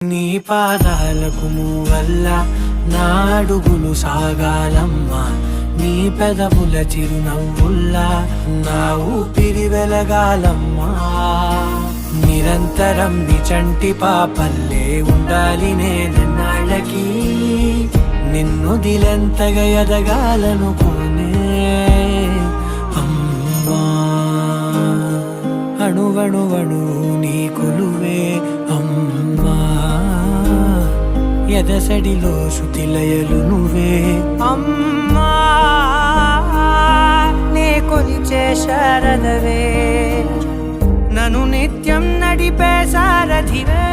నీ పాదాలకు మూవల్ల నా అడుగులు సాగాలమ్మా, నీ పెదవుల చిరునవ్వుల్లా నా ఊపిరి వెలగాలమ్మా. నిరంతరం నీ చంటి పాపల్లే ఉండాలి నేనన్నాళ్ళకి, నిన్ను దిలెంతగా ఎదగాలనుకోనే అమ్మా. అణువణువణు నీ కొలువే అమ్మా, ఎదసడిలో శృతిలయలు నువ్వే అమ్మా. నే కొలిచే శారదవే, నన్ను నిత్యం నడిపే సారథివే.